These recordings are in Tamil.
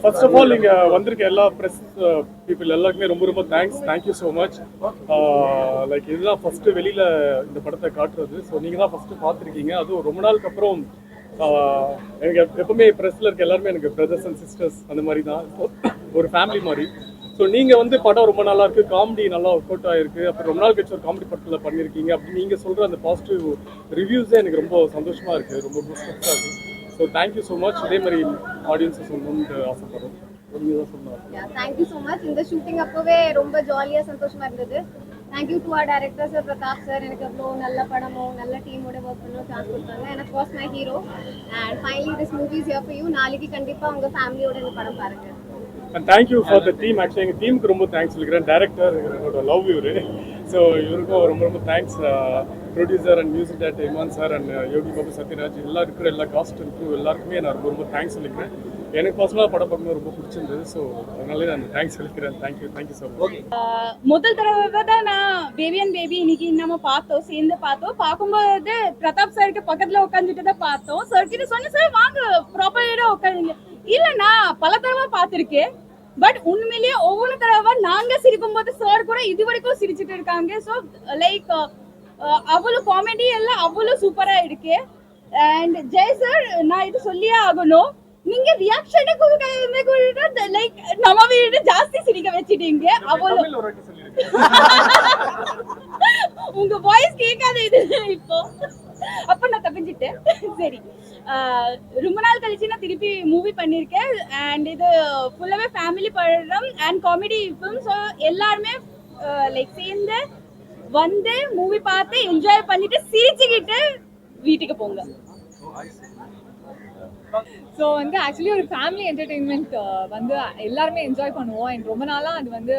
ஃபர்ஸ்ட் ஆஃப் ஆல் நீங்க வந்திருக்க எல்லா பிரஸ் பீப்புள் எல்லாருக்குமே ரொம்ப ரொம்ப தேங்க்யூ ஸோ மச். லைக் இதுதான் ஃபர்ஸ்ட் வெளியில இந்த படத்தை காட்டுறது. ஸோ நீங்க தான் ஃபர்ஸ்ட் பார்த்துருக்கீங்க. அதுவும் ரொம்ப நாளுக்கு அப்புறம் எனக்கு எப்பவுமே ப்ரெஸ்ல இருக்க எல்லாருமே எனக்கு பிரதர்ஸ் அண்ட் சிஸ்டர்ஸ் அந்த மாதிரி தான், ஒரு ஃபேமிலி மாதிரி. ஸோ நீங்கள் வந்து படம் ரொம்ப நல்லா இருக்குது, காமெடி நல்லா ஒர்க் அவுட் ஆகிருக்கு. அப்புறம் ரொம்ப நாள் கழிச்சு ஒரு காமெடி படத்தில் பண்ணியிருக்கீங்க அப்படின்னு நீங்கள் சொல்கிற அந்த பாசிட்டிவ் ரிவ்யூஸே எனக்கு ரொம்ப சந்தோஷமாக இருக்குது, ரொம்ப பூஸ்டப்ஸாக இருக்குது. So thank you so much. இதே மாதிரி ஆடியன்ஸை சொல்லணும்னு ஆசைப்படுறோம். நீங்கள் தான் சொன்னாங்க. Thank you so much. இந்த ஷூட்டிங் அப்போவே ரொம்ப ஜாலியாக சந்தோஷமாக இருந்தது. Thank you to our director sir Prathap sir. எனக்கு அவ்வளோ நல்ல படமும் நல்ல டீமோட ஒர்க் பண்ண சான்ஸ் கொடுத்தாங்க. எனக்கு was my hero and finally this movies here for you. நாளைக்கு கண்டிப்பாக உங்கள் ஃபேமிலியோட இந்த படம் பாருங்கள். And thank you for the team. Actually எங்கள் டீமுக்கு ரொம்ப தேங்க்ஸ் சொல்லிக்கிறேன். டேரக்டர் என்னோட லவ் இவர். ஸோ இவருக்கும் ரொம்ப ரொம்ப thanks. Producer and music director Imman sir and Yogi Babu Sathyaraj எல்லாம் இருக்கிற எல்லா காஸ்ட் இருக்கும் எல்லாருக்குமே நான் ரொம்ப ரொம்ப தேங்க்ஸ் சொல்லிக்கிறேன். எனக்கு பர்சனலாக படம் பார்க்கணும் ரொம்ப பிடிச்சிருந்தது. ஸோ அதனாலே நான் தேங்க்ஸ் சொல்லிக்கிறேன். Thank you so much. முதல் தடவை தான் நான் பேபி அண்ட் பேபி இன்னைக்கு நம்ம பார்த்தோம், சேர்ந்து பார்த்தோம். பார்க்கும்போது பிரதாப் சாருக்கு பக்கத்தில் உட்காந்துட்டு தான் பார்த்தோம். சார் கிட்ட சொன்னேன், சார் வாங்க ப்ராப்பராக உட்காந்துங்க. இல்லை நான் பல தடவை பார்த்துருக்கேன், பட் உண்மையிலேயே ஒவ்வொரு தடவை நாங்க சிரிக்கும் போது சார் கூட இது வரைக்கும் சிரிச்சுட்டு இருக்காங்க. ஸோ லைக் அவ்வளோ காமெடி எல்லாம் அவ்வளோ சூப்பரா இருக்கு. அண்ட் ஜெய் சார், நான் இது சொல்லியே ஆகணும், நீங்க ரியாக்ஷனை கொடுக்க லைக் நம்ம வீடு ஜாஸ்தி சிரிக்க வச்சிட்டீங்க. அவ்வளோ உங்க வாய்ஸ் கேட்காத இது இப்போ, அப்ப நான் தப்பிச்சிட்டேன். சரி, ரொம்ப நாள் கழிச்சு நான் திருப்பி மூவி பண்ணியிருக்கேன். அண்ட் இது ஃபுல்லாவே ஃபேமிலி படம் அண்ட் காமெடி ஃபிலிம். ஸோ எல்லாருமே லைக் சேர்ந்து வந்து மூவி பார்த்து என்ஜாய் பண்ணிட்டு சிரிச்சுக்கிட்டு வீட்டுக்கு போங்க. ஸோ வந்து ஆக்சுவலி ஒரு ஃபேமிலி என்டர்டெயின்மெண்ட் வந்து எல்லாருமே என்ஜாய் பண்ணுவோம். அண்ட் ரொம்ப நாளாக அது வந்து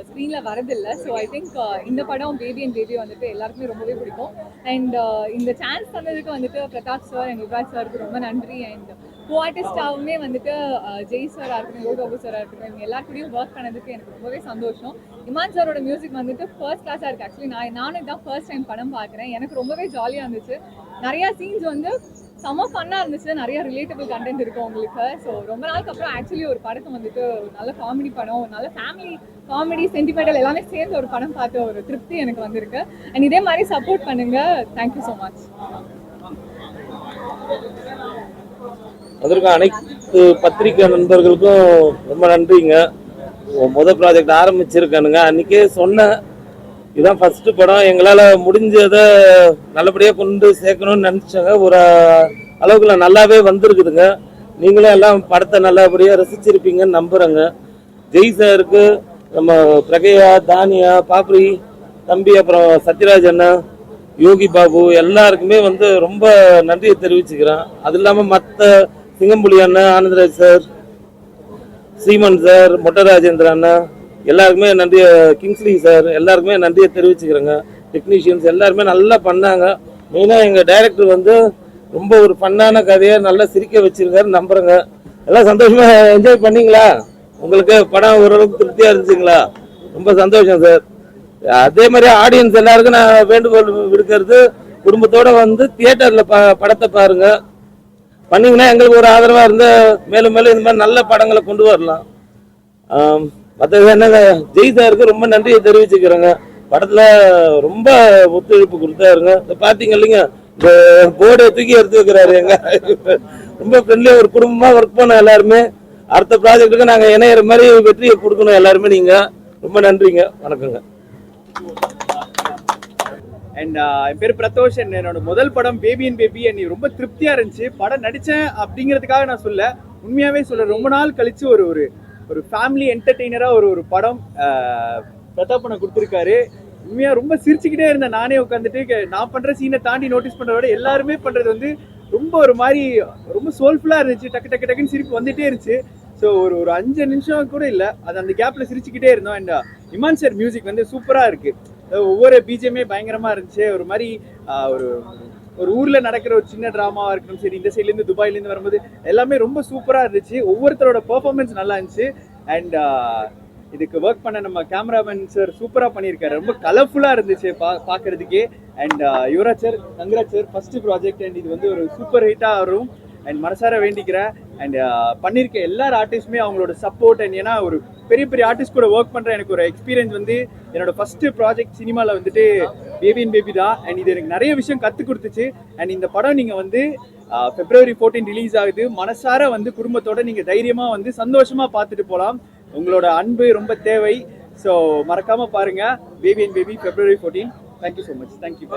ஸ்க்ரீனில் வரதில்லை. ஸோ ஐ திங்க் இந்த படம் பேபி அண்ட் பேபி வந்துட்டு எல்லாருக்குமே ரொம்பவே பிடிக்கும். அண்ட் இந்த சான்ஸ் தந்ததுக்கு வந்துட்டு பிரதாப் சார் அண்ட் யுவராஜ் சாருக்கு ரொம்ப நன்றி. அண்ட் கோ ஆர்டிஸ்டாகவுமே வந்துட்டு ஜெய் சாராக இருக்கட்டும், யோகி பாபு சாராக இருக்கட்டும், இவங்க எல்லாருக்கூடையும் ஒர்க் பண்ணதுக்கு எனக்கு ரொம்பவே சந்தோஷம். இமான் சாரோட மியூசிக் வந்துட்டு ஃபர்ஸ்ட் கிளாஸாக இருக்குது. ஆக்சுவலி நானும் இதான் ஃபர்ஸ்ட் டைம் படம் பார்க்குறேன். எனக்கு ரொம்பவே ஜாலியாக இருந்துச்சு. நிறையா சீன்ஸ் வந்து செம்ம ஃபன்னாக இருந்துச்சு. நிறைய ரிலேட்டபிள் கண்டென்ட் இருக்கும் உங்களுக்கு. ஸோ ரொம்ப நாளுக்கு அப்புறம் ஆக்சுவலி ஒரு படத்தை வந்துட்டு ஒரு நல்ல காமெடி படம், ஒரு நல்ல ஃபேமிலி காமெடி சென்டிமெண்டல் எல்லாமே சேர்ந்து ஒரு படம் பார்த்த ஒரு திருப்தி எனக்கு வந்திருக்கு. அண்ட் இதே மாதிரி சப்போர்ட் பண்ணுங்க. Thank you so much. அதற்கு அனைத்து பத்திரிகை நண்பர்களுக்கும் ரொம்ப நன்றிங்க. முதல் ப்ராஜெக்ட் ஆரம்பிச்சிருக்கானுங்க. அன்றைக்கே சொன்னேன், இதுதான் ஃபர்ஸ்ட் படம், எங்களால் முடிஞ்சதை நல்லபடியாக கொண்டு சேர்க்கணும்னு நினச்சாங்க. ஒரு அளவுக்குள்ள நல்லாவே வந்திருக்குதுங்க. நீங்களும் எல்லாம் படத்தை நல்லபடியாக ரசிச்சிருப்பீங்கன்னு நம்புகிறேங்க. ஜெய் சாருக்கு, நம்ம பிரகையா, தானியா, பாப்ரி தம்பி, அப்புறம் சத்யராஜ் அண்ணா, யோகி பாபு எல்லாருக்குமே வந்து ரொம்ப நன்றியை தெரிவிச்சுக்கிறேன். அது இல்லாமல் மற்ற சிங்கம்புலி அண்ணா, ஆனந்தராஜ் சார், ஸ்ரீமன் சார், மொட்டராஜேந்திர அண்ணா எல்லாருக்குமே நன்றி, கிங்ஸ்லி சார் எல்லாருக்குமே நன்றியை தெரிவிச்சுக்கிறேங்க. டெக்னீஷியன்ஸ் எல்லாருமே நல்லா பண்ணாங்க. மெயினாக எங்கள் டைரக்டர் வந்து ரொம்ப ஒரு ஃபன்னான கதையை நல்லா சிரிக்க வச்சிருக்காரு நம்புறேங்க. எல்லாம் சந்தோஷமா என்ஜாய் பண்ணீங்களா? உங்களுக்கு படம் ஓரளவுக்கு திருப்தியாக இருந்துச்சுங்களா? ரொம்ப சந்தோஷம் சார். அதே மாதிரி ஆடியன்ஸ் எல்லாருக்கும் நான் வேண்டுகோள் விடுக்கிறது, குடும்பத்தோட வந்து தியேட்டரில் படத்தை பாருங்க. பண்ணீங்கன்னா எங்களுக்கு ஒரு ஆதரவாக இருந்து மேலும் மேலும் இந்த மாதிரி நல்ல படங்களை கொண்டு வரலாம். மற்றது என்னங்க, ஜெய் சாருக்கு ரொம்ப நன்றியை தெரிவிச்சுக்கிறேங்க. படத்துல ரொம்ப ஒத்துழைப்பு கொடுத்தாருங்க. பாத்தீங்க இல்லைங்க, இந்த போர்டை தூக்கி எடுத்து வைக்கிறாரு. எங்க ரொம்ப ஃப்ரெண்ட்லியா ஒரு குடும்பமா ஒர்க் பண்ண எல்லாருமே. அடுத்த ப்ராஜெக்டுக்கு நாங்க இணையற மாதிரி வெற்றியை கொடுக்கணும் எல்லாருமே. நீங்க ரொம்ப நன்றிங்க. வணக்கங்க. அண்ட் என் பேர் பிரதோஷ். என்னோட முதல் படம் பேபி அண்ட் பேபி. அண்ட் ரொம்ப திருப்தியா இருந்துச்சு. படம் நடிச்சேன் அப்படிங்கிறதுக்காக நான் சொல்ல, உண்மையாவே சொல்ல, ரொம்ப நாள் கழிச்சு ஒரு ஒரு ஃபேமிலி என்டர்டெய்னரா ஒரு படம் பிரதாப் பண்ண கொடுத்துருக்காரு. உண்மையா ரொம்ப சிரிச்சுக்கிட்டே இருந்தேன். நானே உட்காந்துட்டு நான் பண்ற சீனை தாண்டி நோட்டீஸ் பண்றத விட எல்லாருமே பண்றது வந்து ரொம்ப ஒரு மாதிரி ரொம்ப சோல்ஃபுல்லா இருந்துச்சு. டக்கு டக்கு டக்குன்னு சிரிப்பு வந்துட்டே இருந்துச்சு. ஸோ ஒரு 5 நிமிஷம் கூட இல்லை, அது அந்த கேப்ல சிரிச்சுக்கிட்டே இருந்தோம். அண்ட் இமான் சார் மியூசிக் வந்து சூப்பரா இருக்கு. ஒவ்வொரு பிஜிஎம்மே பயங்கரமா இருந்துச்சு. ஒரு மாதிரி ஒரு ஊர்ல நடக்கிற ஒரு சின்ன டிராமாவா இருக்கணும் சரி, இந்த சைட்ல இருந்து துபாயில இருந்து வரும்போது எல்லாமே ரொம்ப சூப்பரா இருந்துச்சு. ஒவ்வொருத்தரோட பெர்ஃபார்மன்ஸ் நல்லா இருந்துச்சு. அண்ட் இதுக்கு ஒர்க் பண்ண நம்ம கேமராமேன் சார் சூப்பரா பண்ணியிருக்காரு. ரொம்ப கலர்ஃபுல்லா இருந்துச்சு பாக்குறதுக்கே. And Yuvaraj sir, Gangaraj sir, first project. And இது வந்து ஒரு சூப்பர் ஹிட்டா வரும் அண்ட் மனசார வேண்டிக்கிறேன். அண்ட் பண்ணியிருக்க எல்லார் ஆர்டிஸ்ட்டுமே அவங்களோட சப்போர்ட் அண்ட் ஏன்னா ஒரு பெரிய பெரிய ஆர்டிஸ்ட் கூட ஒர்க் பண்ணுற எனக்கு ஒரு எக்ஸ்பீரியன்ஸ் வந்து என்னோட ஃபர்ஸ்ட் ப்ராஜெக்ட் சினிமாவில் வந்துட்டு பேபி தான். அண்ட் இது எனக்கு நிறைய விஷயம் கற்றுக் கொடுத்துச்சு. அண்ட் இந்த படம் நீங்கள் வந்து February 14 ரிலீஸ் ஆகுது. மனசார வந்து குடும்பத்தோட நீங்கள் தைரியமாக வந்து சந்தோஷமாக பார்த்துட்டு போகலாம். உங்களோட அன்பு ரொம்ப தேவை. ஸோ மறக்காமல் பாருங்கள் baby February 14. Thank you so much. Thank you.